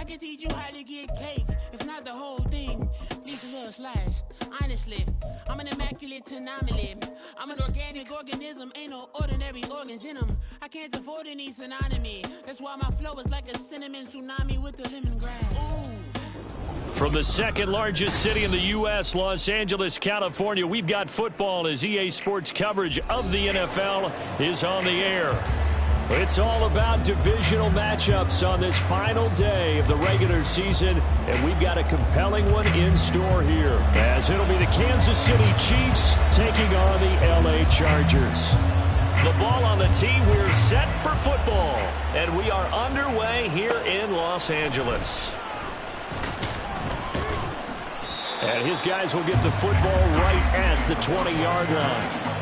can teach you how to get cake. If not the whole thing, needs a little slice. Honestly, I'm an immaculate anomaly. I'm an organic organism, ain't no ordinary organs in them. I can't afford any synonymy. That's why my flow is like a cinnamon tsunami with the lemongrass. Ooh. From the second largest city in the U.S., Los Angeles, California, we've got football as EA Sports coverage of the NFL is on the air. It's all about divisional matchups on this final day of the regular season, and we've got a compelling one in store here, as it'll be the Kansas City Chiefs taking on the LA Chargers. The ball on the tee, we're set for football, and we are underway here in Los Angeles. And his guys will get the football right at the 20-yard line.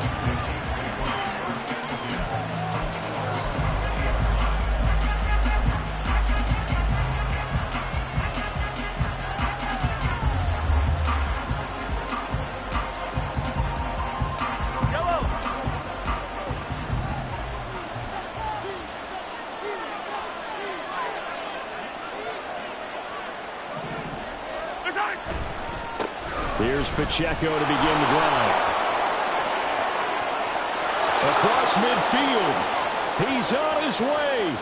Here's Pacheco to begin the drive. Across midfield. He's on his way.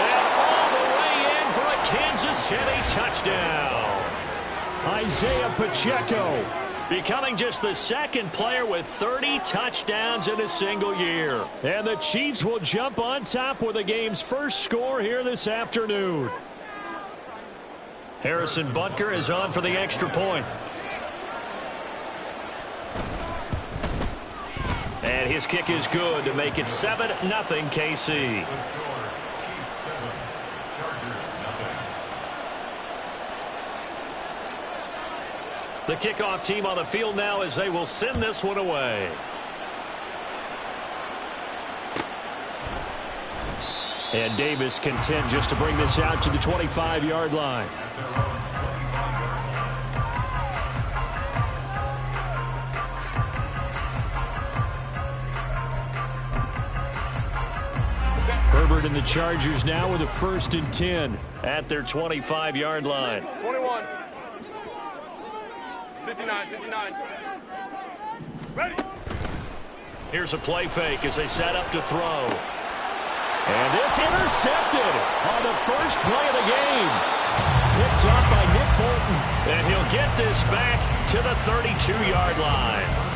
And all the way in for a Kansas City touchdown. Isaiah Pacheco becoming just the second player with 30 touchdowns in a single year. And the Chiefs will jump on top with the game's first score here this afternoon. Harrison Butker is on for the extra point. And his kick is good to make it 7-0 KC. The kickoff team on the field now as they will send this one away. And Davis content just to bring this out to the 25-yard line. Herbert and the Chargers now with a 1st and 10 at their 25-yard line. 21. 59. Ready. Here's a play fake as they set up to throw. And this intercepted on the first play of the game. Picked off by Nick Bolton. And he'll get this back to the 32-yard line.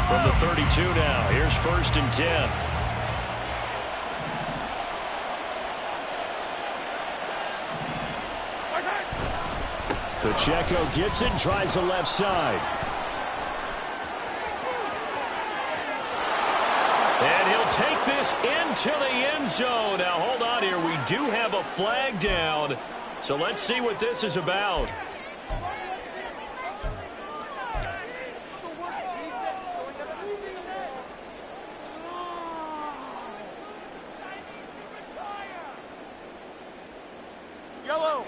From the 32 now, here's 1st and 10. Pacheco gets it, tries the left side. And he'll take this into the end zone. Now, hold on here. We do have a flag down. So let's see what this is about. Yellow.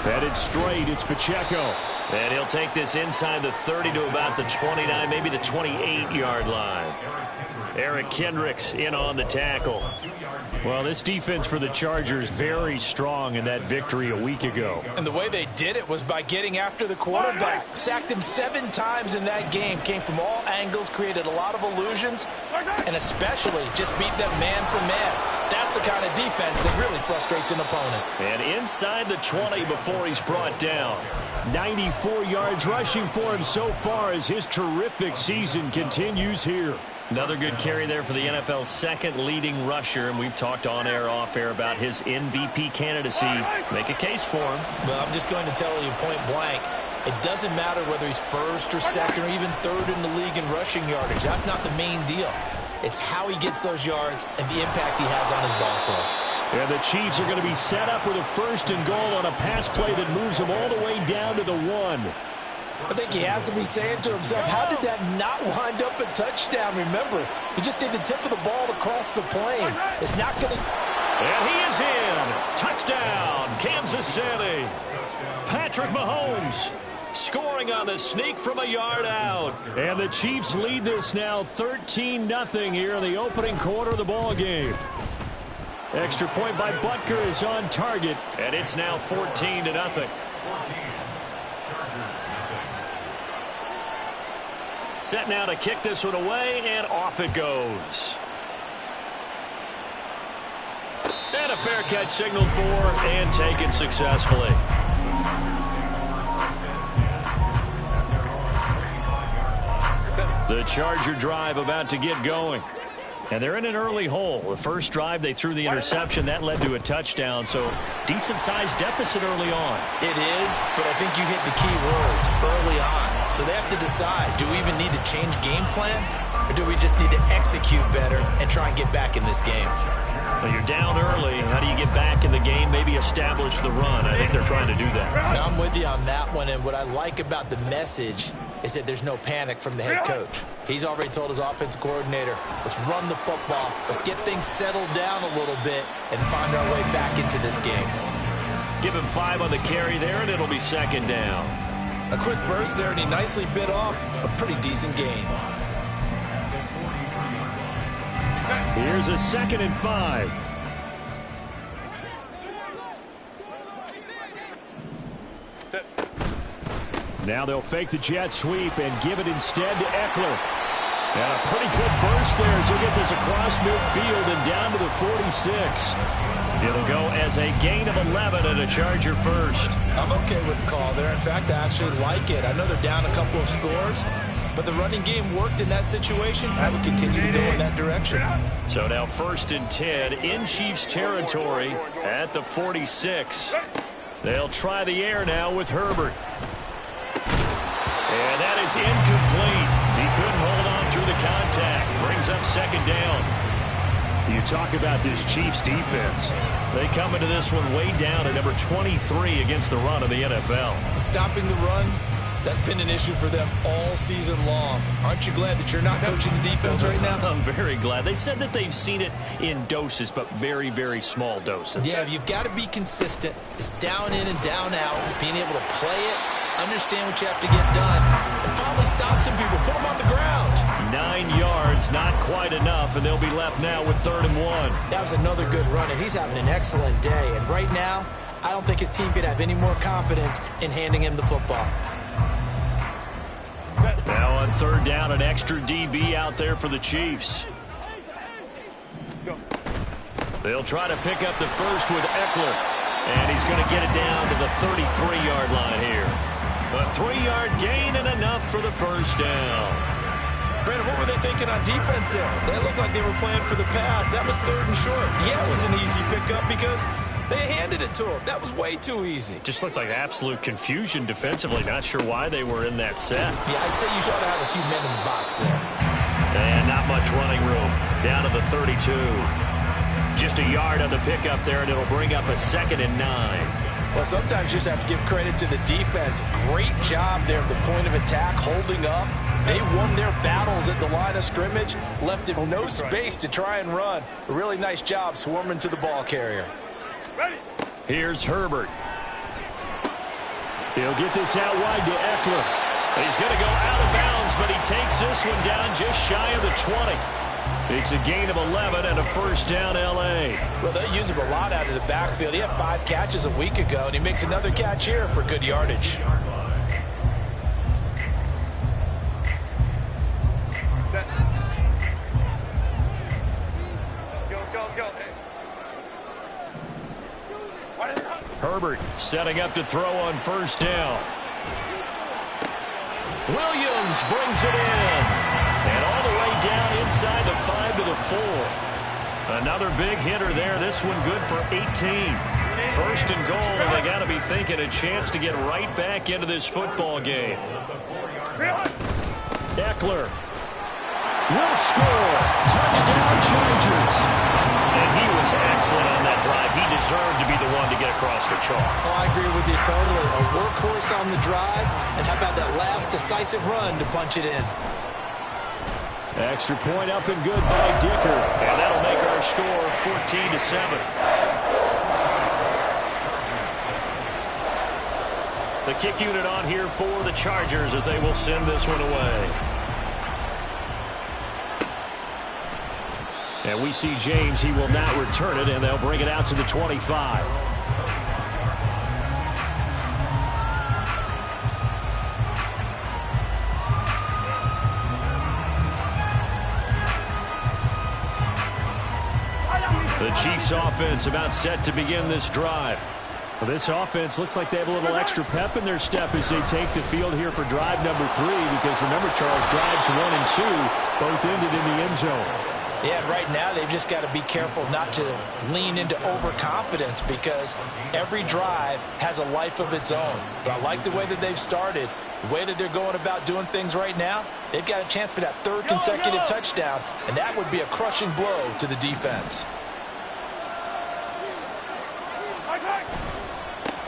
Headed straight, it's Pacheco. And he'll take this inside the 30 to about the 29, maybe the 28-yard line. Eric Kendricks in on the tackle. Well, this defense for the Chargers very strong in that victory a week ago. And the way they did it was by getting after the quarterback. Sacked him 7 times in that game. Came from all angles, created a lot of illusions, and especially just beat them man for man. That's the kind of defense that really frustrates an opponent. And inside the 20 before he's brought down. 94 yards rushing for him so far as his terrific season continues here. Another good carry there for the NFL's second leading rusher, and we've talked on air, off air about his MVP candidacy. Make a case for him. Well, I'm just going to tell you point blank, it doesn't matter whether he's first or second or even third in the league in rushing yardage. That's not the main deal. It's how he gets those yards and the impact he has on his ball club. And the Chiefs are going to be set up with a 1st and goal on a pass play that moves them all the way down to the 1. I think he has to be saying to himself, how did that not wind up a touchdown? Remember, he just did the tip of the ball across the plane. It's not going to... And he is in. Touchdown, Kansas City. Patrick Mahomes scoring on the sneak from a yard out. And the Chiefs lead this now 13-0 here in the opening quarter of the ball game. Extra point by Butker is on target, and it's now 14-0. Set now to kick this one away, and off it goes. And a fair catch signaled for and taken successfully. The Charger drive about to get going. And they're in an early hole. The first drive, they threw the interception. That led to a touchdown. So decent-sized deficit early on. It is, but I think you hit the key words, early on. So they have to decide, do we even need to change game plan? Or do we just need to execute better and try and get back in this game? Well, you're down early. How do you get back in the game? Maybe establish the run. I think they're trying to do that. Now, I'm with you on that one. And what I like about the message is that there's no panic from the head coach. He's already told his offensive coordinator, let's run the football. Let's get things settled down a little bit and find our way back into this game. Give him 5 on the carry there, and it'll be second down. A quick burst there, and he nicely bit off a pretty decent gain. Here's a 2nd and 5. Now they'll fake the jet sweep and give it instead to Eckler. And a pretty good burst there as he'll get this across midfield and down to the 46. It'll go as a gain of 11 and a Charger first. I'm okay with the call there. In fact, I actually like it. I know they're down a couple of scores, but the running game worked in that situation. I would continue to go in that direction. So now 1st and 10 in Chiefs territory at the 46. They'll try the air now with Herbert. And that is incomplete. He couldn't hold on through the contact. Brings up 2nd down. You talk about this Chiefs defense. They come into this one way down at number 23 against the run of the NFL. Stopping the run, that's been an issue for them all season long. Aren't you glad that you're not coaching the defense right now? I'm very glad. They said that they've seen it in doses, but very, very small doses. Yeah, you've got to be consistent. It's down in and down out. Being able to play it, understand what you have to get done, and finally stop some people. Put them on the ground. 9 yards, not quite enough, and they'll be left now with 3rd and 1. That was another good run, and he's having an excellent day. And right now, I don't think his team could have any more confidence in handing him the football. Now on 3rd down, an extra DB out there for the Chiefs. They'll try to pick up the first with Eckler, and he's going to get it down to the 33-yard line here. A 3-yard gain and enough for the first down. Brandon, what were they thinking on defense there? They looked like they were playing for the pass. That was 3rd and short. Yeah, it was an easy pickup because they handed it to him. That was way too easy. Just looked like absolute confusion defensively. Not sure why they were in that set. Yeah, I'd say you should have a few men in the box there. And not much running room. Down to the 32. Just a yard on the pickup there, and it'll bring up a 2nd and 9. Well, sometimes you just have to give credit to the defense. Great job there at the point of attack, holding up. They won their battles at the line of scrimmage, left him no space to try and run. A really nice job swarming to the ball carrier. Here's Herbert. He'll get this out wide to Eckler. He's going to go out of bounds, but he takes this one down just shy of the 20. It's a gain of 11 and a first down, L.A. Well, they use him a lot out of the backfield. He had 5 catches a week ago, and he makes another catch here for good yardage. Herbert setting up to throw on 1st down. Williams brings it in. And all the way down inside the 5 to the 4. Another big hitter there. This one good for 18. 1st and goal, and they got to be thinking a chance to get right back into this football game. Eckler will score. Touchdown, Chargers. And he was excellent on that drive. He deserved to be the one to get across the chalk. Oh, I agree with you totally. A workhorse on the drive, and how about that last decisive run to punch it in? Extra point up and good by Dicker. And that'll make our score 14-7. The kick unit on here for the Chargers as they will send this one away. And we see James. He will not return it, and they'll bring it out to the 25. The Chiefs offense about set to begin this drive. Well, this offense looks like they have a little extra pep in their step as they take the field here for drive number 3, because remember, Charles, drives 1 and 2 both ended in the end zone. Yeah, right now they've just got to be careful not to lean into overconfidence, because every drive has a life of its own. But I like the way that they've started, the way that they're going about doing things right now. They've got a chance for that 3rd consecutive touchdown, and that would be a crushing blow to the defense.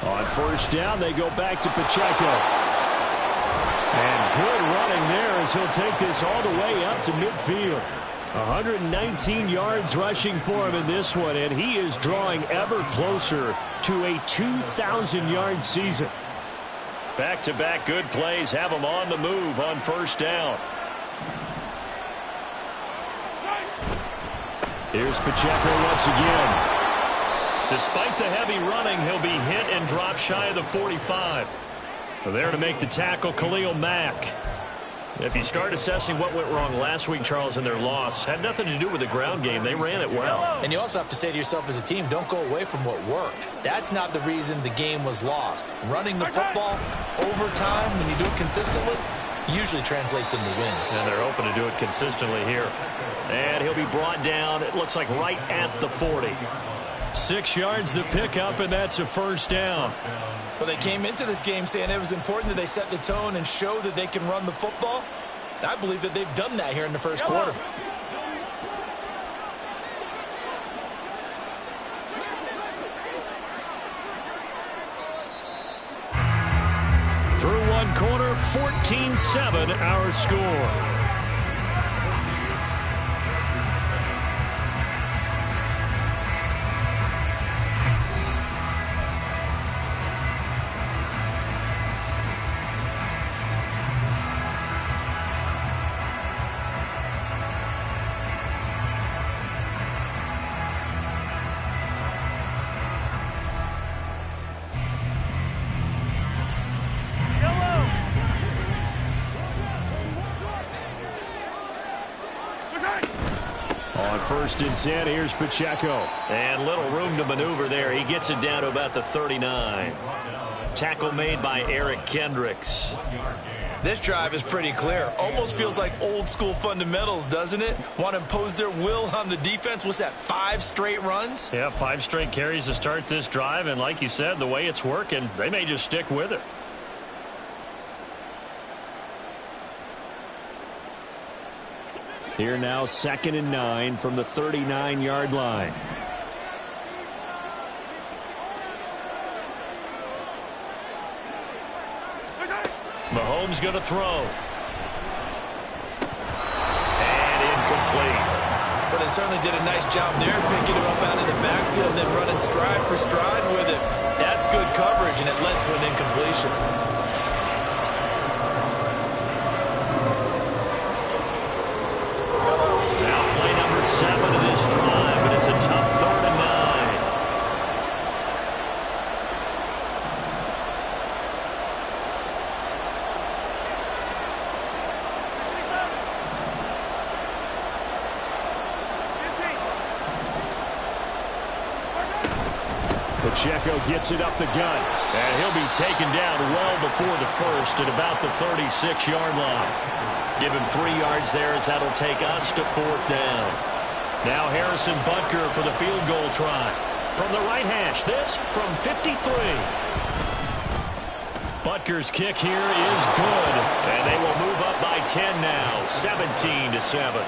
On first down, they go back to Pacheco. And good running there as he'll take this all the way up to midfield. 119 yards rushing for him in this one, and he is drawing ever closer to a 2,000-yard season. Back-to-back good plays have him on the move on first down. Here's Pacheco once again. Despite the heavy running, he'll be hit and drop shy of the 45. There to make the tackle, Khalil Mack. If you start assessing what went wrong last week, Charles, in their loss, had nothing to do with the ground game. They ran it well. And you also have to say to yourself as a team, don't go away from what worked. That's not the reason the game was lost. Running the football over time, when you do it consistently, usually translates into wins. And they're hoping to do it consistently here. And he'll be brought down, it looks like right at the 40. 6 yards the pickup, and that's a first down. Well, they came into this game saying it was important that they set the tone and show that they can run the football. I believe that they've done that here in the first quarter. Through one quarter, 14-7 our score. First and 10, here's Pacheco. And little room to maneuver there. He gets it down to about the 39. Tackle made by Eric Kendricks. This drive is pretty clear. Almost feels like old school fundamentals, doesn't it? Want to impose their will on the defense. What's that, 5 straight runs? Yeah, 5 straight carries to start this drive. And like you said, the way it's working, they may just stick with it. Here now, 2nd and 9 from the 39-yard line. Mahomes going to throw. And incomplete. But they certainly did a nice job there, picking him up out of the backfield and then running stride for stride with it. That's good coverage, and it led to an incompletion. Pacheco gets it up the gut, and he'll be taken down well before the first at about the 36-yard line. Give him 3 yards there as that'll take us to 4th down. Now Harrison Butker for the field goal try. From the right hash, this from 53. Butker's kick here is good, and they will move up by 10 now, 17-7.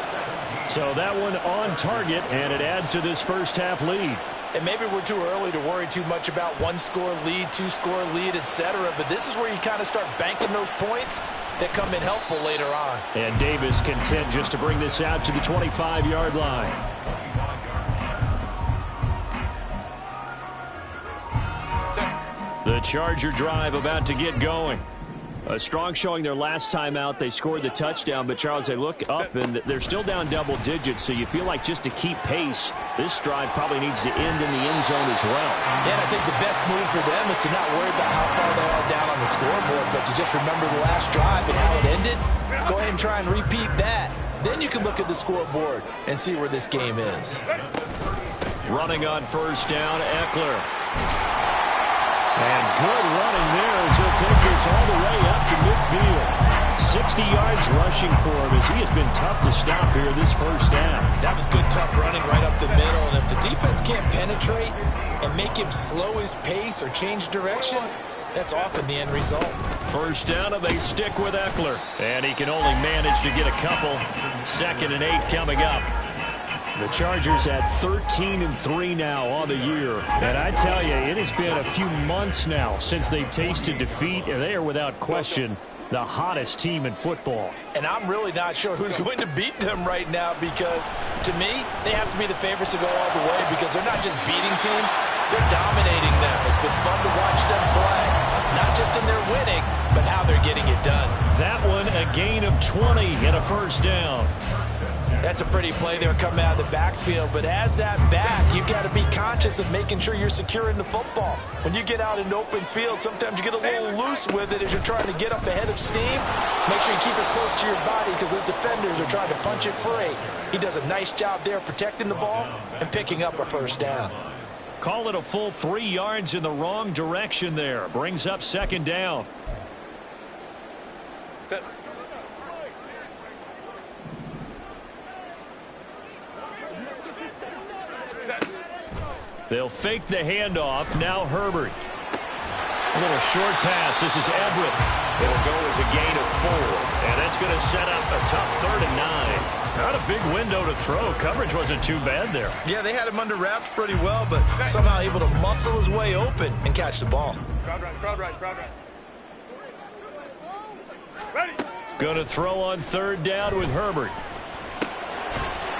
So that one on target, and it adds to this first half lead. And maybe we're too early to worry too much about 1-score lead, 2-score lead, etc. But this is where you kind of start banking those points that come in helpful later on. And Davis content just to bring this out to the 25-yard line. The The Charger drive about to get going. A strong showing their last time out. They scored the touchdown, but Charles, they look up and they're still down double digits, so you feel like just to keep pace, this drive probably needs to end in the end zone as well. Yeah, I think the best move for them is to not worry about how far they are down on the scoreboard, but to just remember the last drive and how it ended. Go ahead and try and repeat that. Then you can look at the scoreboard and see where this game is. Running on first down, Eckler. And good running there as he'll take this all the way up to midfield. 60 yards rushing for him as he has been tough to stop here this first half. That was good, tough running right up the middle. And if the defense can't penetrate and make him slow his pace or change direction, that's often the end result. First down, and they stick with Eckler. And he can only manage to get a couple. 2nd and 8 coming up. The Chargers at 13-3 now on the year. And I tell you, it has been a few months now since they've tasted defeat, and they are without question the hottest team in football. And I'm really not sure who's going to beat them right now because, to me, they have to be the favorites to go all the way because they're not just beating teams, they're dominating them. It's been fun to watch them play, not just in their winning, but how they're getting it done. That one, a gain of 20 and a first down. That's a pretty play there coming out of the backfield, but as that back, you've got to be conscious of making sure you're securing the football. When you get out in open field, sometimes you get a little loose with it as you're trying to get up ahead of steam. Make sure you keep it close to your body because those defenders are trying to punch it free. He does a nice job there protecting the ball and picking up a first down. Call it a full 3 yards in the wrong direction there. Brings up 2nd down. Set. They'll fake the handoff. Now Herbert. A little short pass. This is Everett. It'll go as a gain of 4. And that's going to set up a tough 3rd and 9. Not a big window to throw. Coverage wasn't too bad there. Yeah, they had him under wraps pretty well, but somehow able to muscle his way open and catch the ball. Crowd right, crowd right, crowd right. Ready. Going to throw on 3rd down with Herbert.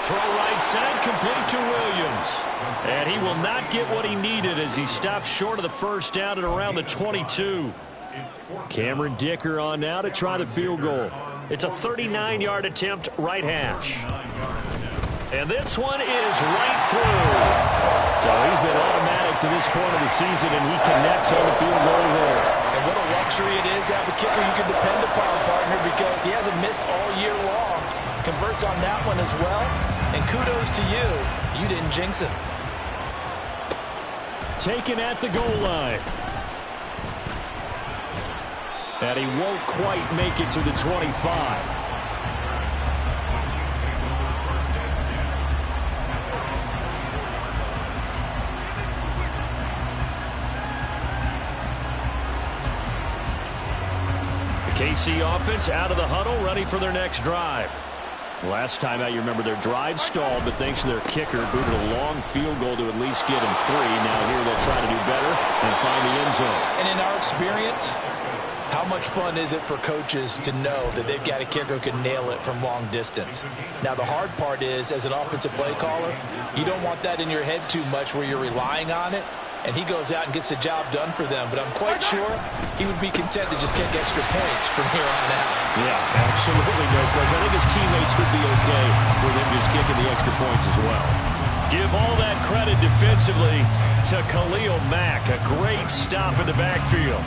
Throw right side, complete to Williams. And he will not get what he needed as he stopped short of the first down at around the 22. Cameron Dicker on now to try the field goal. It's a 39-yard attempt, right hash. And this one is right through. So he's been automatic to this point of the season, and he connects on the field goal there. And what a luxury it is to have a kicker you can depend upon, partner, because he hasn't missed all year long. Converts on that one as well. And kudos to you. You didn't jinx him. Taken at the goal line. And he won't quite make it to the 25. KC offense out of the huddle, ready for their next drive. Last time out, you remember their drive stalled, but thanks to their kicker, booted a long field goal to at least get him 3. Now here they'll try to do better and find the end zone. And in our experience, how much fun is it for coaches to know that they've got a kicker who can nail it from long distance? Now, the hard part is, as an offensive play caller, you don't want that in your head too much where you're relying on it. And he goes out and gets the job done for them. But I'm quite sure he would be content to just kick extra points from here on out. Yeah, absolutely no question. I think his teammates would be okay with him just kicking the extra points as well. Give all that credit defensively to Khalil Mack. A great stop in the backfield.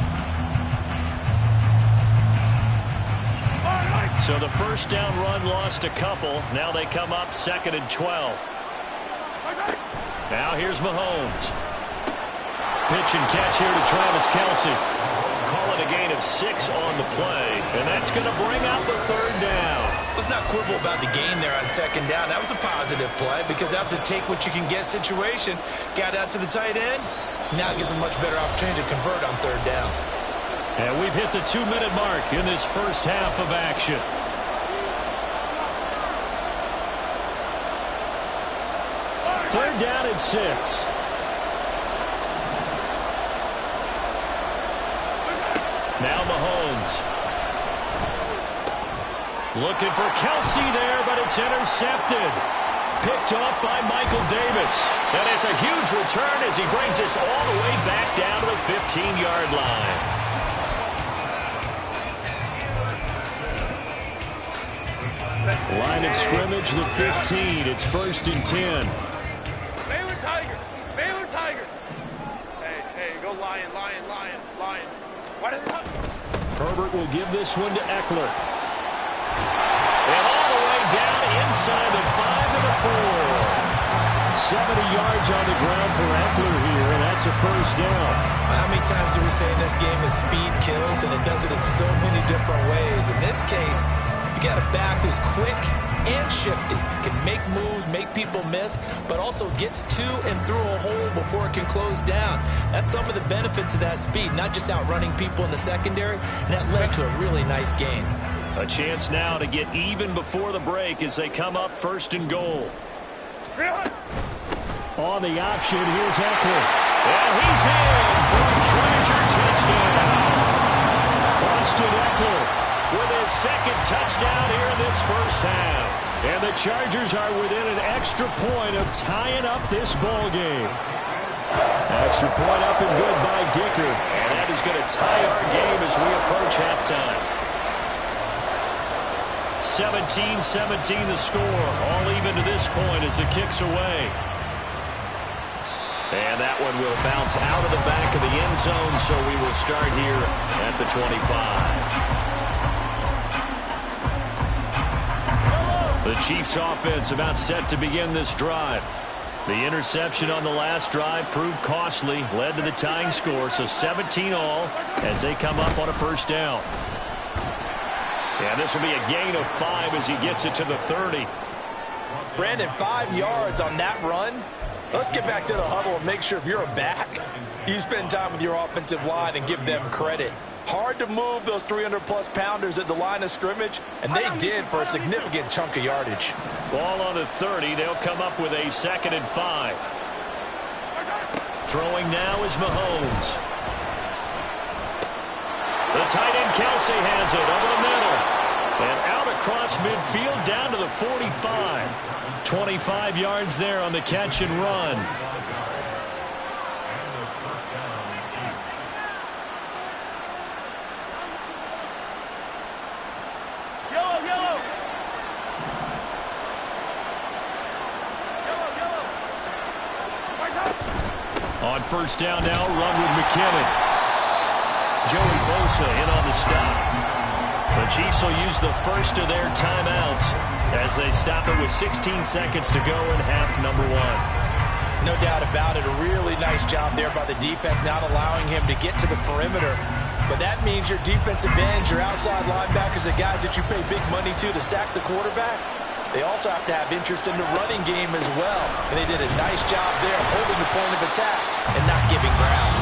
So the first down run lost a couple. Now they come up 2nd and 12. Now here's Mahomes. Pitch and catch here to Travis Kelce. Call it a gain of 6 on the play. And that's going to bring out the 3rd down. Let's not quibble about the gain there on 2nd down. That was a positive play because that was a take-what-you-can-get situation. Got out to the tight end. Now it gives them a much better opportunity to convert on 3rd down. And we've hit the 2-minute mark in this first half of action. Third down and 6. Now Mahomes. Looking for Kelce there, but it's intercepted. picked off by Michael Davis. And it's a huge return as he brings us all the way back down to the 15-yard line. Line of scrimmage, the 15. It's 1st and 10. Baylor Tiger. Baylor Tiger. Hey, go Lion. Why did they... Herbert will give this one to Eckler. And all the way down inside the 5 to the 4. 70 yards on the ground for Eckler here, and that's a first down. How many times do we say in this game is speed kills, and it does it in so many different ways. In this case, you got a back who's quick and shifty, can make moves, make people miss, but also gets to and through a hole before it can close down. That's some of the benefits of that speed, not just outrunning people in the secondary, and that led to a really nice game. A chance now to get even before the break as they come up 1st and goal. On the option, here's Eckler. And he's in for a Charger touchdown. Austin Eckler with his second touchdown here in this first half. And the Chargers are within an extra point of tying up this ball game. Extra point up and good by Dicker. And that is going to tie our game as we approach halftime. 17-17 the score. All even to this point as the kick's away. And that one will bounce out of the back of the end zone, so we will start here at the 25. The Chiefs offense about set to begin this drive. The interception on the last drive proved costly, led to the tying score, so 17 all as they come up on a first down. And this will be a gain of 5 as he gets it to the 30. Brandon, 5 yards on that run. Let's get back to the huddle and make sure if you're a back, you spend time with your offensive line and give them credit. Hard to move those 300-plus pounders at the line of scrimmage, and they did for a significant chunk of yardage. Ball on the 30. They'll come up with a 2nd and 5. Throwing now is Mahomes. The tight end Kelsey has it over the middle. And out across midfield down to the 45. 25 yards there on the catch and run. On first down now, run with McKinnon. Joey Bosa in on the stop. The Chiefs will use the first of their timeouts as they stop it with 16 seconds to go in half number 1. No doubt about it. A really nice job there by the defense, not allowing him to get to the perimeter. But that means your defensive ends, your outside linebackers, the guys that you pay big money to sack the quarterback, they also have to have interest in the running game as well. And they did a nice job there of holding the point of attack and not giving ground.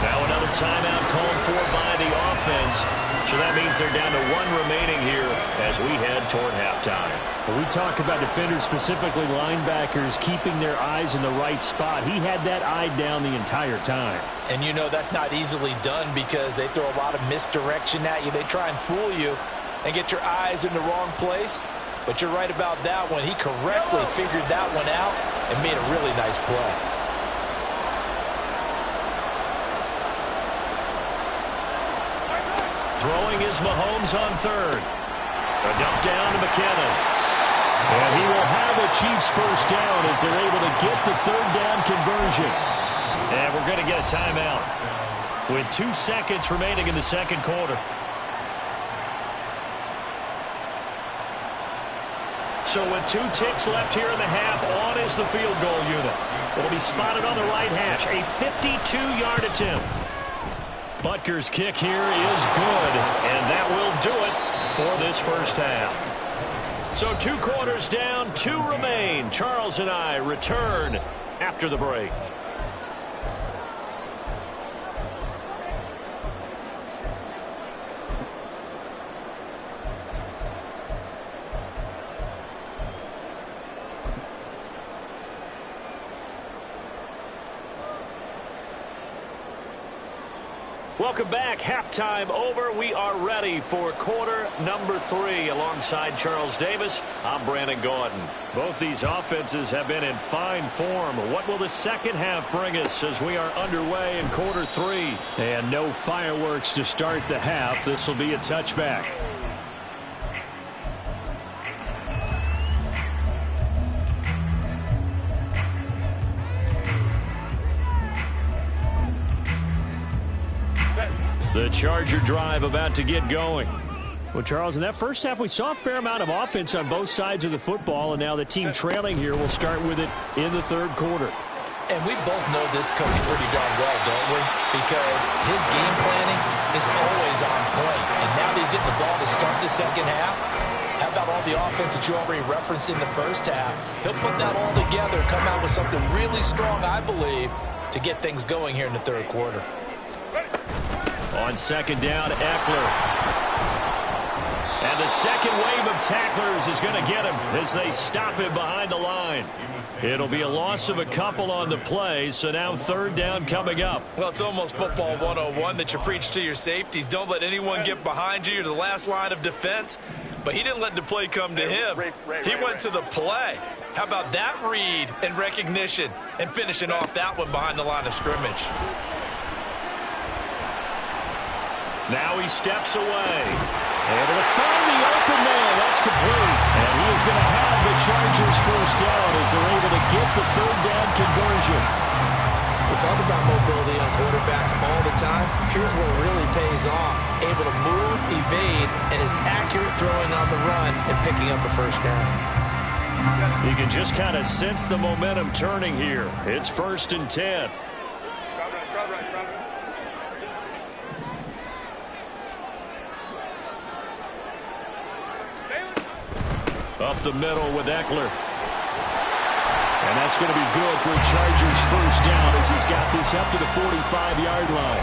Now another timeout called for by the offense. So that means they're down to 1 remaining here as we head toward halftime. When we talk about defenders, specifically linebackers, keeping their eyes in the right spot, he had that eye down the entire time. And you know that's not easily done because they throw a lot of misdirection at you. They try and fool you and get your eyes in the wrong place. But you're right about that one. He correctly figured that one out and made a really nice play. Throwing is Mahomes on third. A dump down to McKinnon. And he will have the Chiefs first down as they're able to get the third down conversion. And we're going to get a timeout with 2 seconds remaining in the second quarter. So with 2 ticks left here in the half, on is the field goal unit. It'll be spotted on the right hash. A 52-yard attempt. Butker's kick here is good, and that will do it for this first half. So 2 quarters down, 2 remain. Charles and I return after the break. Welcome back. Halftime over. We are ready for quarter number 3. Alongside Charles Davis, I'm Brandon Gaudin. Both these offenses have been in fine form. What will the second half bring us as we are underway in quarter 3? And no fireworks to start the half. This will be a touchback. The Charger drive about to get going. Well, Charles, in that first half, we saw a fair amount of offense on both sides of the football, and now the team trailing here will start with it in the third quarter. And we both know this coach pretty darn well, don't we? Because his game planning is always on point. And now that he's getting the ball to start the second half, how about all the offense that you already referenced in the first half? He'll put that all together, come out with something really strong, I believe, to get things going here in the third quarter. On second down, Eckler. And the second wave of tacklers is going to get him as they stop him behind the line. It'll be a loss of a couple on the play, so now third down coming up. Well, it's almost football 101 that you preach to your safeties. Don't let anyone get behind you. You're the last line of defense. But he didn't let the play come to him. He went to the play. How about that read and recognition and finishing off that one behind the line of scrimmage? Now he steps away. Able to find the open man. That's complete. And he is going to have the Chargers first down as they're able to get the third down conversion. We talk about mobility on quarterbacks all the time. Here's where it really pays off. Able to move, evade, and is accurate throwing on the run and picking up a first down. You can just kind of sense the momentum turning here. It's 1st and 10. Up the middle with Eckler. And that's going to be good for a Chargers first down as he's got this up to the 45-yard line.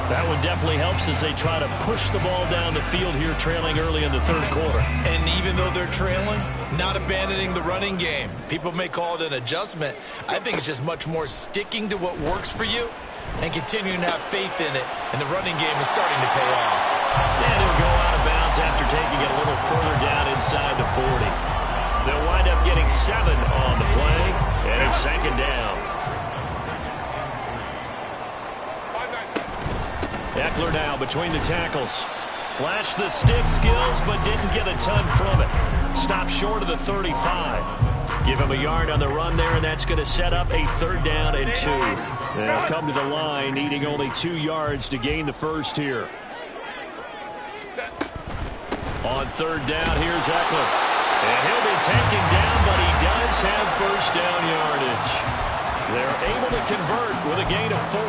That one definitely helps as they try to push the ball down the field here, trailing early in the third quarter. And even though they're trailing, not abandoning the running game. People may call it an adjustment. I think it's just much more sticking to what works for you and continuing to have faith in it. And the running game is starting to pay off. And he'll go out of bounds after taking it a little further down inside the 40. They'll wind up getting 7 on the play, and it's second down. Eckler now between the tackles. Flashed the stick skills, but didn't get a ton from it. Stopped short of the 35. Give him a yard on the run there, and that's going to set up a third down and 2. They'll come to the line, needing only 2 yards to gain the first here. On third down, here's Eckler. And he'll be taken down, but he does have first down yardage. They're able to convert with a gain of 4.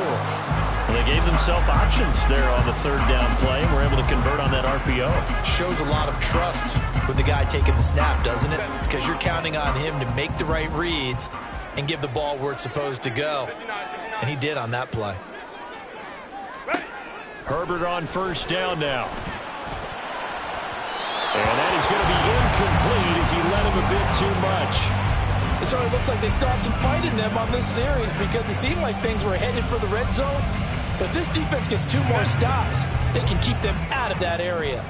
And they gave themselves options there on the third down play and were able to convert on that RPO. Shows a lot of trust with the guy taking the snap, doesn't it? Because you're counting on him to make the right reads and give the ball where it's supposed to go. And he did on that play. Herbert on first down now. And that is going to be incomplete as he led him a bit too much. It certainly looks like they still have some fight in them on this series because it seemed like things were headed for the red zone. But if this defense gets 2 more stops, they can keep them out of that area.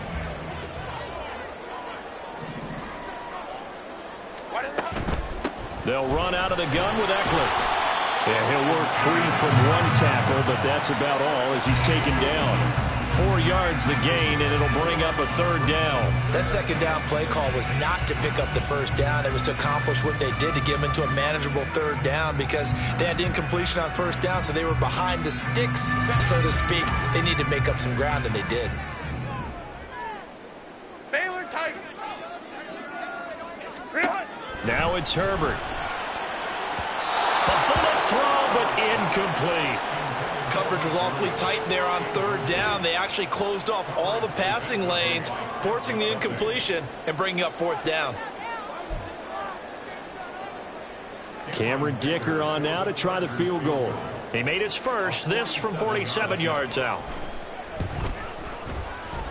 They'll run out of the gun with Eckler. And he'll work free from 1 tackle, but that's about all as he's taken down. 4 yards the gain, and it'll bring up a third down. That second down play call was not to pick up the first down. It was to accomplish what they did to get them into a manageable third down because they had incompletion on first down, so they were behind the sticks, so to speak. They needed to make up some ground, and they did. Baylor Tigers. Now it's Herbert. A bullet throw, but incomplete. Coverage was awfully tight there on third down. They actually closed off all the passing lanes, forcing the incompletion and bringing up 4th down. Cameron Dicker on now to try the field goal. He made his first, this from 47 yards out.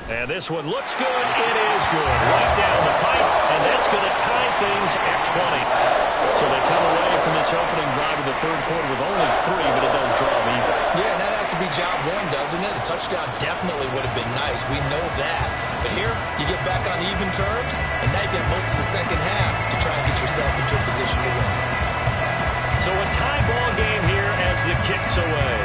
And this one looks good. It is good. Right down the pipe, and that's going to tie things at 20. So they come away from this opening drive of the third quarter with only 3, but it does draw them even. Yeah, and that has has to be job one, doesn't it? A touchdown definitely would have been nice. We know that. But here, you get back on even terms, and now you got most of the second half to try and get yourself into a position to win. So a tie ball game here as the kick's away.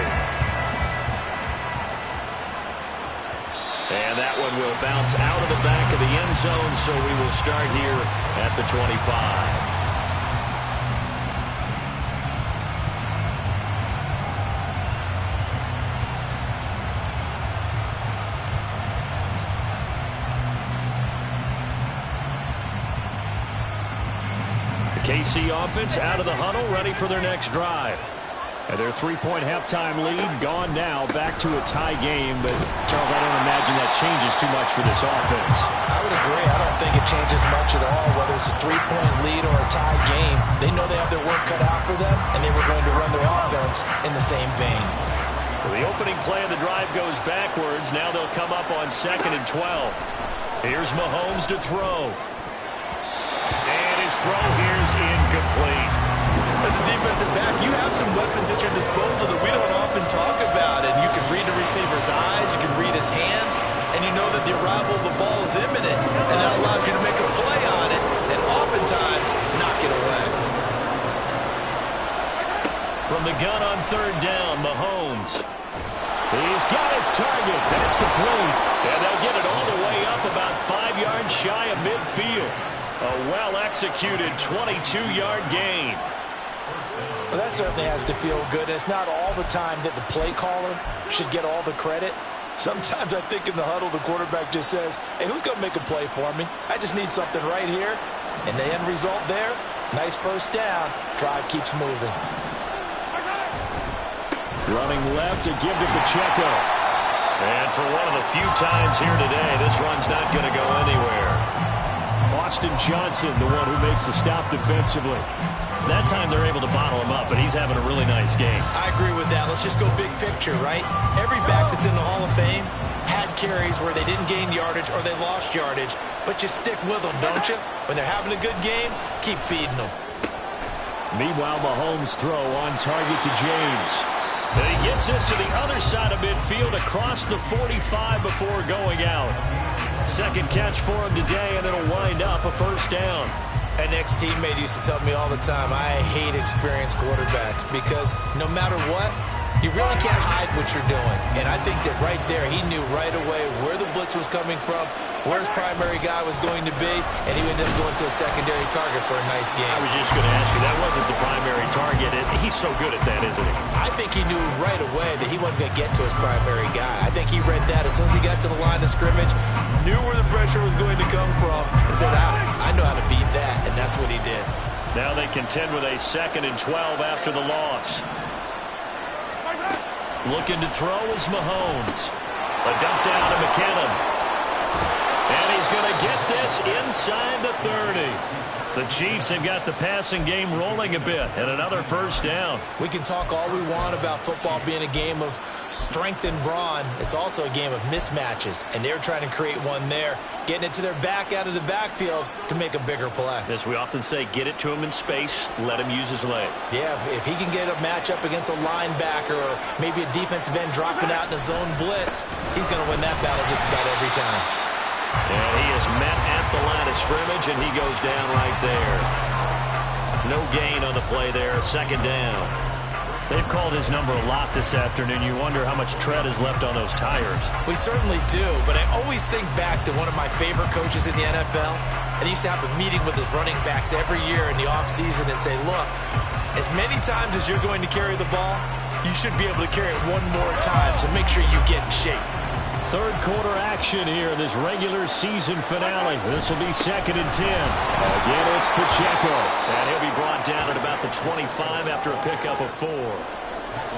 And that one will bounce out of the back of the end zone, so we will start here at the 25. KC offense out of the huddle, ready for their next drive. And their three-point halftime lead gone now, back to a tie game. But, Charles, I don't imagine that changes too much for this offense. I would agree. I don't think it changes much at all, whether it's a three-point lead or a tie game. They know they have their work cut out for them, and they were going to run their offense in the same vein. So the opening play of the drive goes backwards. Now they'll come up on 2nd and 12. Here's Mahomes to throw. And his throw here's incomplete. As a defensive back, you have some weapons at your disposal that we don't often talk about. And you can read the receiver's eyes, you can read his hands, and you know that the arrival of the ball is imminent. And that allows you to make a play on it and oftentimes knock it away. From the gun on 3rd down, Mahomes. He's got his target. That's complete. And they'll get it all the way up about 5 yards shy of midfield. A well-executed 22-yard gain. Well, that certainly has to feel good. It's not all the time that the play caller should get all the credit. Sometimes I think in the huddle, the quarterback just says, hey, who's going to make a play for me? I just need something right here. And the end result there, nice first down. Drive keeps moving. Running left to give to Pacheco. And for one of the few times here today, this run's not going to go anywhere. Austin Johnson, the one who makes the stop defensively. That time they're able to bottle him up, but he's having a really nice game. I agree with that. Let's just go big picture, right? Every back that's in the Hall of Fame had carries where they didn't gain yardage or they lost yardage, but you stick with them, don't you? When they're having a good game, keep feeding them. Meanwhile, Mahomes' throw on target to James. And he gets this to the other side of midfield across the 45 before going out. Second catch for him today, and it'll wind up a first down. An ex-teammate used to tell me all the time, I hate experienced quarterbacks because no matter what, you really can't hide what you're doing. And I think that right there, he knew right away where the blitz was coming from, where his primary guy was going to be, and he ended up going to a secondary target for a nice game. I was just going to ask you, that wasn't the primary target. He's so good at that, isn't he? I think he knew right away that he wasn't going to get to his primary guy. I think he read that as soon as he got to the line of scrimmage, knew where the pressure was going to come from, and said, I know how to beat that, and that's what he did. Now they contend with a 2nd and 12 after the loss. Looking to throw is Mahomes. A dump down to McKinnon. And he's going to get this inside the 30. The Chiefs have got the passing game rolling a bit, and another first down. We can talk all we want about football being a game of strength and brawn. It's also a game of mismatches, and they're trying to create one there, getting it to their back out of the backfield to make a bigger play. As we often say, get it to him in space, let him use his leg. Yeah, if he can get a matchup against a linebacker or maybe a defensive end dropping out in a zone blitz, he's going to win that battle just about every time. And he is met at the line of scrimmage, and he goes down right there. No gain on the play there, 2nd down. They've called his number a lot this afternoon. You wonder how much tread is left on those tires. We certainly do, but I always think back to one of my favorite coaches in the NFL, and he used to have a meeting with his running backs every year in the offseason and say, look, as many times as you're going to carry the ball, you should be able to carry it one more time, so make sure you get in shape. Third quarter action here in this regular season finale. This will be 2nd and 10. Again, it's Pacheco. And he'll be brought down at about the 25 after a pickup of 4.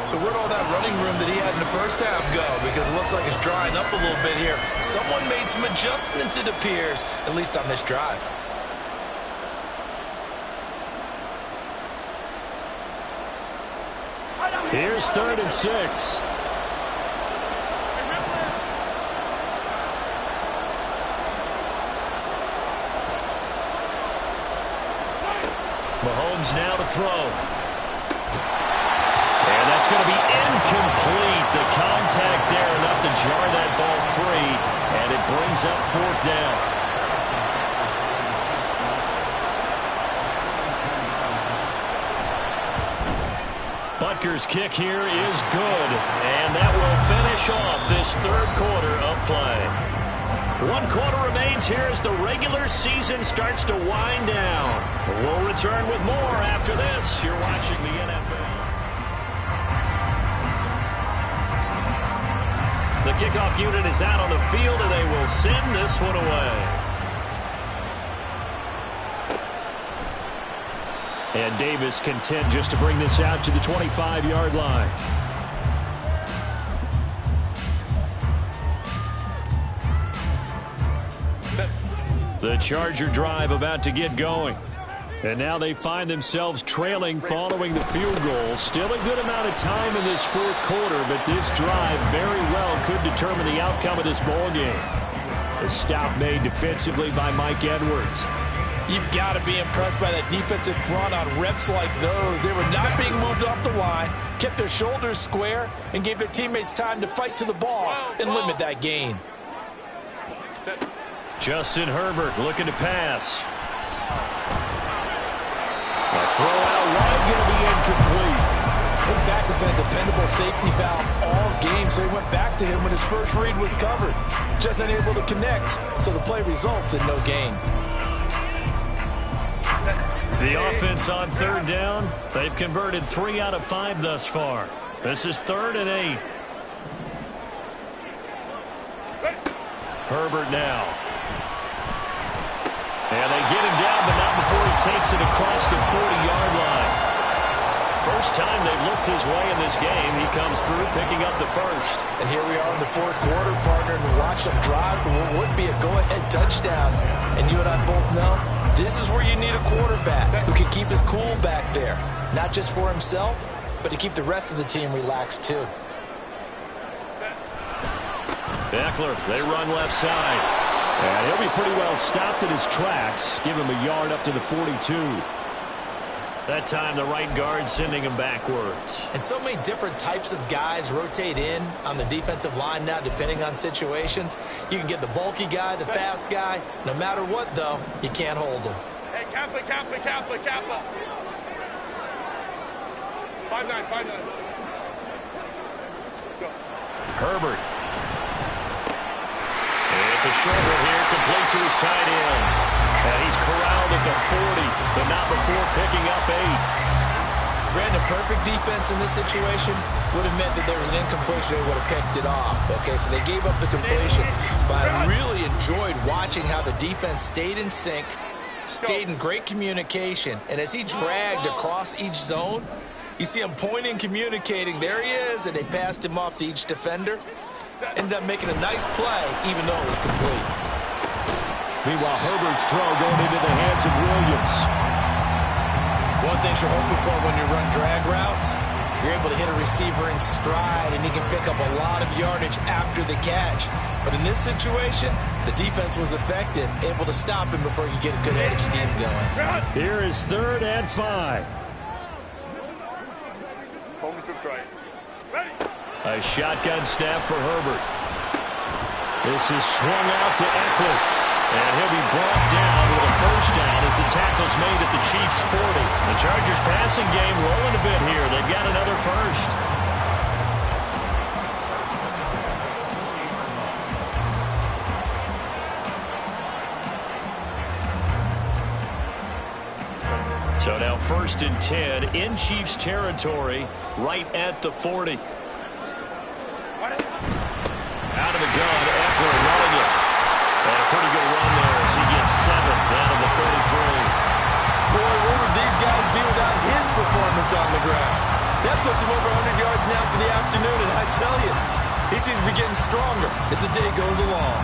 So where'd all that running room that he had in the first half go? Because it looks like it's drying up a little bit here. Someone made some adjustments, it appears, at least on this drive. Here's 3rd and 6. Mahomes now to throw. And that's going to be incomplete. The contact there, enough to jar that ball free, and it brings up 4th down. Butker's kick here is good, and that will finish off this 3rd quarter of play. 1 quarter remains here as the regular season starts to wind down. We'll return with more after this. You're watching the NFL. The kickoff unit is out on the field, and they will send this one away. And Davis content just to bring this out to the 25-yard line. The Charger drive about to get going. And now they find themselves trailing following the field goal. Still a good amount of time in this 4th quarter, but this drive very well could determine the outcome of this ball game. A stop made defensively by Mike Edwards. You've got to be impressed by that defensive front on reps like those. They were not being moved off the line, kept their shoulders square, and gave their teammates time to fight to the ball and limit that gain. Justin Herbert looking to pass. A throw out wide, going to be incomplete. His back has been a dependable safety valve all game, so he went back to him when his first read was covered. Just unable to connect, so the play results in no gain. The offense on 3rd down. They've converted 3 out of 5 thus far. This is 3rd and 8. Herbert now. And they get him down, but not before he takes it across the 40-yard line. First time they've looked his way in this game. He comes through picking up the first. And here we are in the 4th quarter, partner, and watch them drive for what would be a go-ahead touchdown. And you and I both know this is where you need a quarterback who can keep his cool back there. Not just for himself, but to keep the rest of the team relaxed too. Eckler, they run left side. And he'll be pretty well stopped in his tracks. Give him a yard up to the 42. That time the right guard sending him backwards. And so many different types of guys rotate in on the defensive line now depending on situations. You can get the bulky guy, the fast guy. No matter what, though, you can't hold him. Hey, Kappa. 5'9". Go. Herbert. It's a short one here, complete to his tight end. And he's corralled at the 40, but not before picking up 8. Brandon, perfect defense in this situation would have meant that there was an incompletion. They would have picked it off. Okay, so they gave up the completion. But I really enjoyed watching how the defense stayed in sync, stayed in great communication. And as he dragged across each zone, you see him pointing, communicating. There he is, and they passed him off to each defender. Ended up making a nice play, even though it was complete. Meanwhile, Herbert's throw going into the hands of Williams. One thing you're hoping for when you run drag routes, you're able to hit a receiver in stride, and he can pick up a lot of yardage after the catch. But in this situation, the defense was effective, able to stop him before you get a good head of steam going. Here is 3rd and 5. Hold me to right. Ready. A shotgun snap for Herbert. This is swung out to Eckler. And he'll be brought down with a first down as the tackle's made at the Chiefs' 40. The Chargers passing game rolling a bit here. They've got another first. So now 1st and 10 in Chiefs territory, right at the 40. Out of the gun, Eckler running it. And a pretty good run there as he gets 7 down to the 33. Boy, where would these guys be without his performance on the ground? That puts him over 100 yards now for the afternoon, and I tell you, he seems to be getting stronger as the day goes along.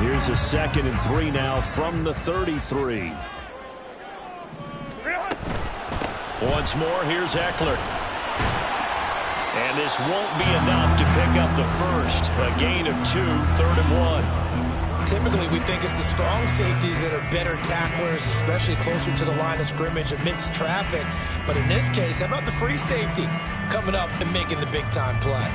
Here's a 2nd and 3 now from the 33. Once more, here's Eckler. And this won't be enough to pick up the first. A gain of 2, 3rd and 1. Typically, we think it's the strong safeties that are better tacklers, especially closer to the line of scrimmage amidst traffic. But in this case, how about the free safety coming up and making the big-time play?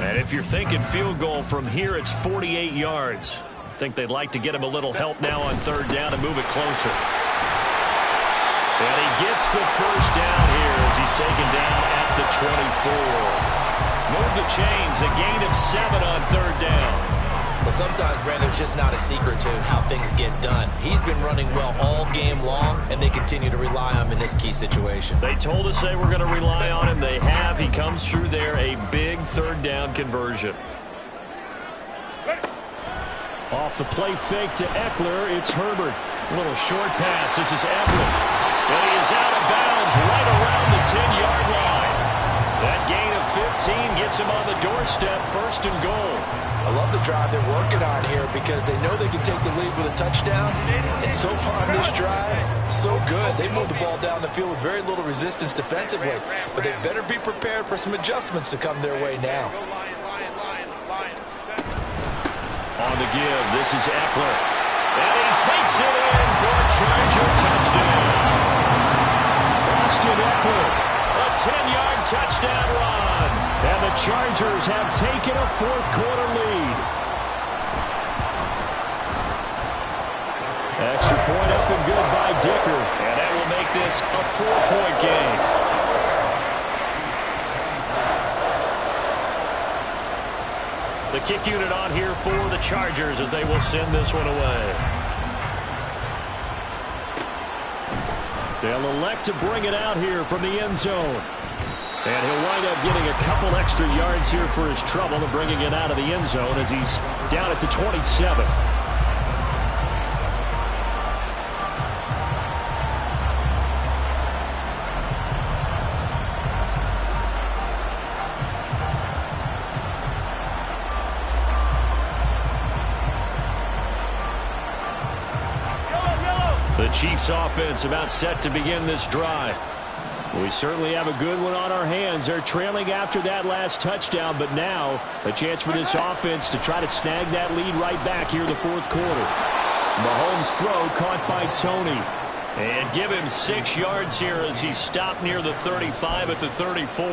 And if you're thinking field goal from here, it's 48 yards. I think they'd like to get him a little help now on third down and move it closer. And he gets the first down here as he's taken down at the 24. Move the chains, a gain of 7 on third down. Well, sometimes, Brandon, there's just not a secret to how things get done. He's been running well all game long, and they continue to rely on him in this key situation. They told us they were going to rely on him. They have. He comes through there, a big third down conversion. Off the play fake to Eckler, it's Herbert. A little short pass. This is Eckler. And he is out of bounds right around the 10-yard line. That gain of 15 gets him on the doorstep, first and goal. I love the drive they're working on here because they know they can take the lead with a touchdown. And so far on this drive, so good. They moved the ball down the field with very little resistance defensively. But they better be prepared for some adjustments to come their way now. On the give, this is Eckler. And he takes it in for a Charger touchdown. Austin Eckler. A 10-yard touchdown run. And the Chargers have taken a fourth-quarter lead. Extra point up and good by Dicker. And that will make this a 4-point game. The kick unit on here for the Chargers as they will send this one away. They'll elect to bring it out here from the end zone. And he'll wind up getting a couple extra yards here for his trouble and bringing it out of the end zone as he's down at the 27. The Chiefs offense about set to begin this drive. We certainly have a good one on our hands. They're trailing after that last touchdown, but now a chance for this offense to try to snag that lead right back here in the fourth quarter. Mahomes' throw caught by Tony. And give him 6 yards here as he stopped near the 35 at the 34.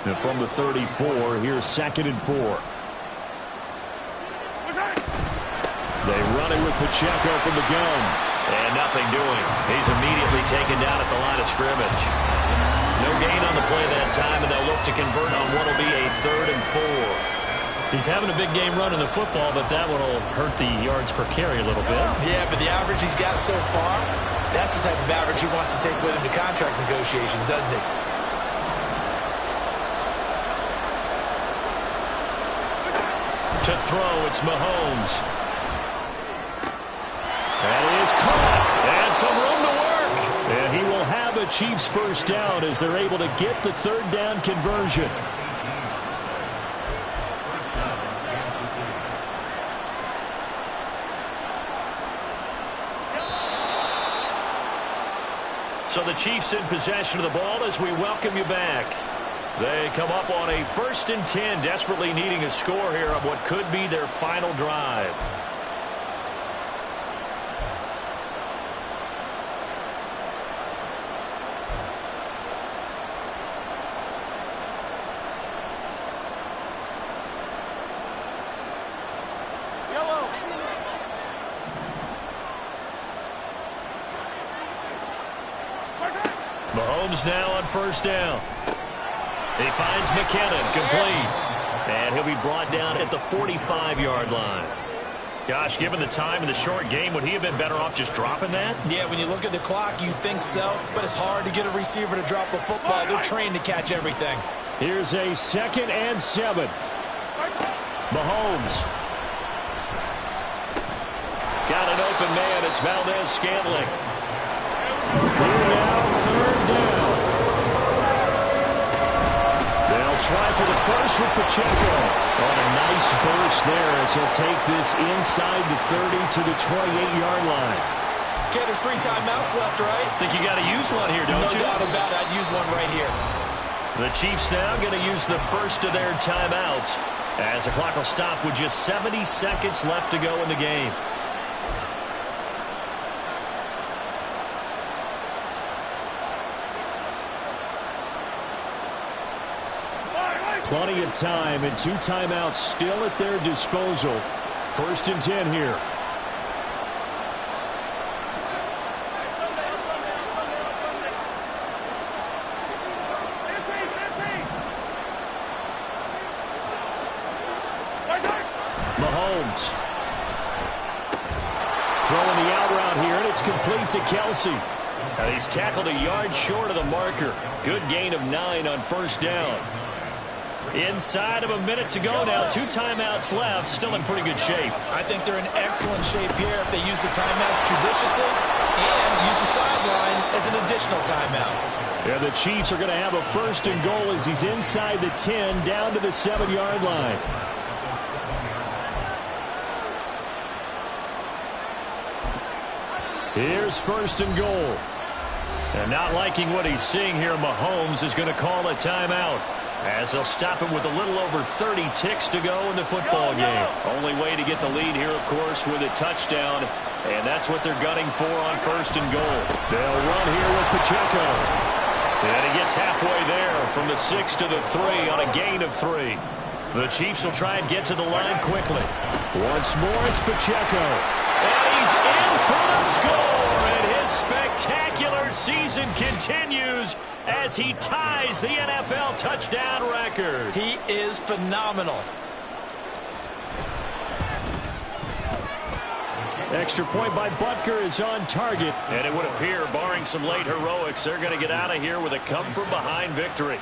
And from the 34, here's 2nd and 4. They run it with Pacheco from the gun. And nothing doing. He's immediately taken down at the line of scrimmage. No gain on the play that time, and they'll look to convert on what will be a 3rd and 4. He's having a big game running the football, but that one will hurt the yards per carry a little bit. Yeah, but the average he's got so far, that's the type of average he wants to take with him to contract negotiations, doesn't he? To throw, it's Mahomes. That is caught. And some room to work. And he will have a Chiefs first down as they're able to get the 3rd down conversion. So the Chiefs in possession of the ball as we welcome you back. They come up on a 1st and 10, desperately needing a score here on what could be their final drive. Mahomes now on 1st down. He finds McKinnon, complete. And he'll be brought down at the 45-yard line. Gosh, given the time and the short game, would he have been better off just dropping that? Yeah, when you look at the clock, you think so. But it's hard to get a receiver to drop a football. They're trained to catch everything. Here's a 2nd and 7. Mahomes. Got an open man. It's Valdez-Scantling. Now 3rd down. They'll try for the first with Pacheco. On a nice burst there as he'll take this inside the 30 to the 28-yard line. Okay, there's 3 timeouts left, right? I think you got to use one here, don't you? No doubt about it. I'd use one right here. The Chiefs now going to use the first of their timeouts as the clock will stop with just 70 seconds left to go in the game. Plenty of time and 2 timeouts still at their disposal. 1st and 10 here. Mahomes. Throwing the out route here, and it's complete to Kelsey. And he's tackled a yard short of the marker. Good gain of 9 on 1st down. Inside of a minute to go now. 2 timeouts left. Still in pretty good shape. I think they're in excellent shape here if they use the timeouts judiciously and use the sideline as an additional timeout. Yeah, the Chiefs are going to have a 1st and goal as he's inside the 10 down to the 7-yard line. Here's 1st and goal. And not liking what he's seeing here, Mahomes is going to call a timeout as they'll stop him with a little over 30 ticks to go in the football game. Only way to get the lead here, of course, with a touchdown, and that's what they're gunning for on 1st and goal. They'll run here with Pacheco. And he gets halfway there from the 6 to the 3 on a gain of 3. The Chiefs will try and get to the line quickly. Once more, it's Pacheco. And he's in for the score, and his spectacular season continues as he ties the NFL touchdown record. He is phenomenal. Extra point by Butker is on target. And it would appear, barring some late heroics, they're going to get out of here with a come-from-behind victory.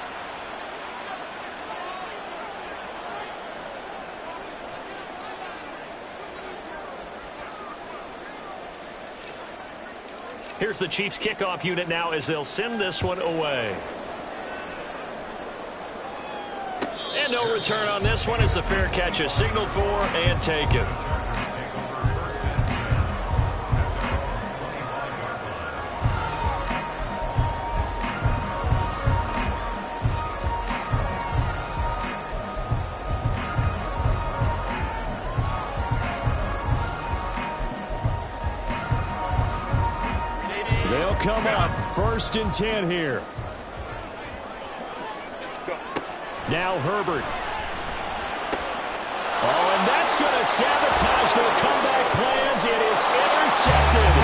Here's the Chiefs kickoff unit now as they'll send this one away. And no return on this one as the fair catch is signaled for and taken. They'll come up 1st and 10 here. Now Herbert. Oh, and that's going to sabotage their comeback plans. It is intercepted.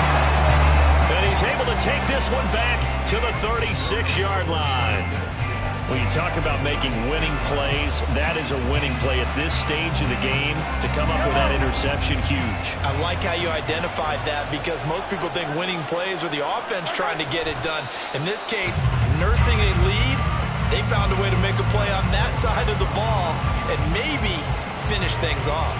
And he's able to take this one back to the 36-yard line. When you talk about making winning plays, that is a winning play at this stage of the game. To come up with that interception, huge. I like how you identified that because most people think winning plays are the offense trying to get it done. In this case, nursing a lead, they found a way to make a play on that side of the ball and maybe finish things off.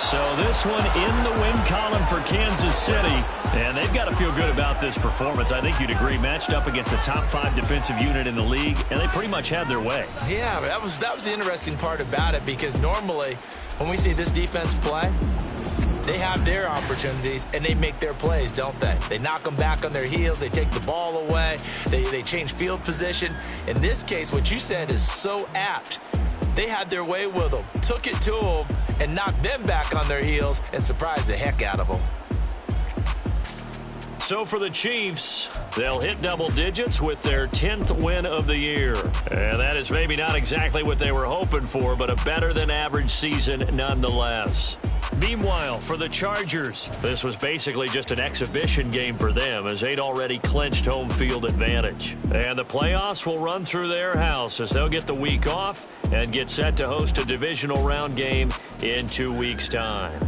So this one in the win column for Kansas City, and they've got to feel good about this performance. I think you'd agree, matched up against a top 5 defensive unit in the league, and they pretty much had their way. Yeah, that was the interesting part about it because normally when we see this defense play, they have their opportunities and they make their plays, don't they? They knock them back on their heels. They take the ball away. They change field position. In this case, what you said is so apt. They had their way with them, took it to them, and knocked them back on their heels and surprised the heck out of them. So for the Chiefs, they'll hit double digits with their 10th win of the year. And that is maybe not exactly what they were hoping for, but a better than average season nonetheless. Meanwhile, for the Chargers, this was basically just an exhibition game for them as they'd already clinched home field advantage. And the playoffs will run through their house as they'll get the week off and get set to host a divisional round game in 2 weeks' time.